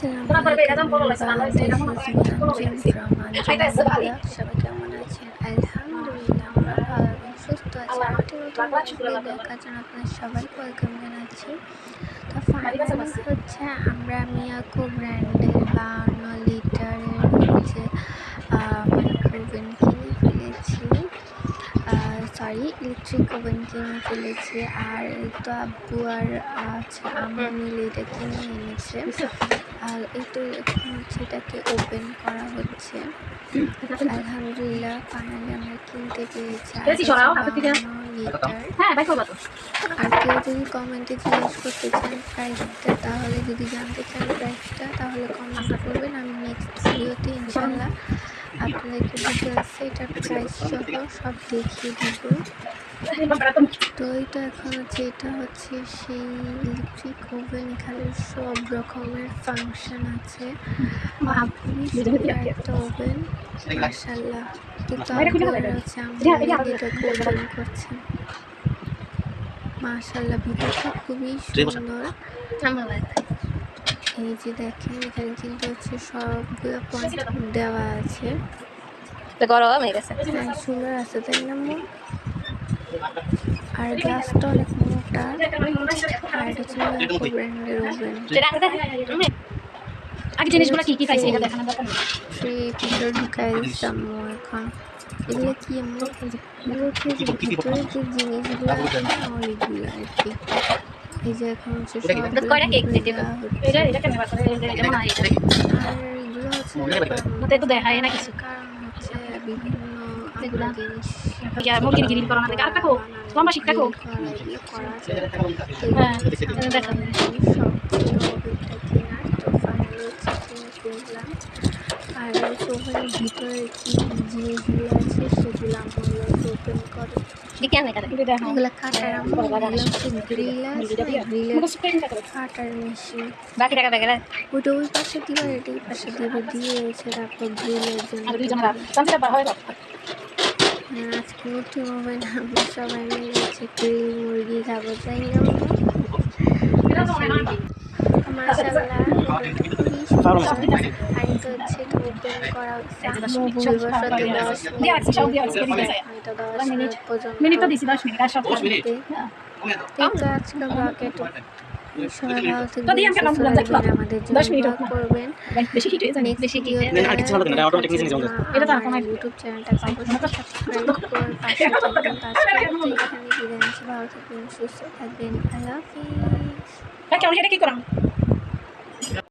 আসসালামু আলাইকুম সবাই কেমন আছেন? আলহামদুলিল্লাহ আমরা ভালো এবং সুস্থ আছি। আরেকটি নতুন ভিডিও দেখার জন্য আপনাদের সবাইকে ওয়েলকাম জানাচ্ছি। তো ফাইনালি হচ্ছে আমরা মিয়াকো ব্র্যান্ডের 52 লিটারের হচ্ছে মাইক্রোওভেন কিনে ফেলেছি। ইলেকট্রিক ওভেন কিনে ফেলেছি। আর এই তো আব্বু আর আম্মু মিলে এটা কিনে এনেছে। আর এই তো এখন হচ্ছে এটাকে ওপেন করা হচ্ছে। আলহামদুলিল্লাহ ফাইনালি আমরা কিনতে পেরেছি লিটার। আর কেউ যদি কমেন্টে জিজ্ঞেস করতে চান প্রাইসটা, তাহলে যদি জানতে চান প্রাইসটা, তাহলে কমেন্ট করবেন। আমি নেক্সট ভিডিওতে ইনশাল্লাহ আপনাদেরকে ডিটেলসে এটার প্রাইস সহ সব দেখিয়ে দিব। তো এটা এখন হচ্ছে এটা হচ্ছে সেই ইলেকট্রিক ওভেন। এখানে সব রকমের ফাংশন আছে। খুবই সুন্দর একটা ওভেন মাশাআল্লাহ। কিন্তু হচ্ছে আমরা এটাকে ওপেন করছি মাশাআল্লাহ। ভিতরটা খুবই সুন্দর। এই যে দেখেন এখানে কিন্তু হচ্ছে সবগুলো পয়েন্ট দেওয়া আছে। গরম হয়ে গেছে, সুন্দর আছে তাই না? আর গ্লাসটা অনেক মোটা। আর এটা হচ্ছে মিয়াকো ব্র্যান্ডের ওভেন। আগে জিনিসগুলো কি কি পাইছে এটা দেখানোর দরকার নেই। ভিতরে ঢুকাই দিচ্ছি এখন। এগুলো কি এগুলো হচ্ছে যে ভিতরে যে জিনিসগুলো আছে না ওইগুলো আর কি। এই যে এখন হচ্ছে আর এগুলো হচ্ছে দেখায় না কিছু, কারণ হচ্ছে বিভিন্ন জিনিস লম্বা শিখতে করা দেখা আর ওভেনের ভিতরে কি জিনিসগুলো আছে সেগুলো আমরা ওপেন করে এগুলো কাটার কাটার মেশিন। বাকি টাকা দেখে ওইটা ওই পাশে দিবে, এটা এই পাশে দিবে, দিয়েছে তারপর গ্রিলের জন্য। আজকে নতুন ওভেন আমরা সবাই মিলে হচ্ছে গ্রিল মুরগি খাবো, তাই না? ইউটিউব চ্যানেলটা সাবস্ক্রাইব করে পাশে থাকবেন। ভালো থাকবেন, সুস্থ থাকবেন। আল্লাহ হাফিজ। কি করাম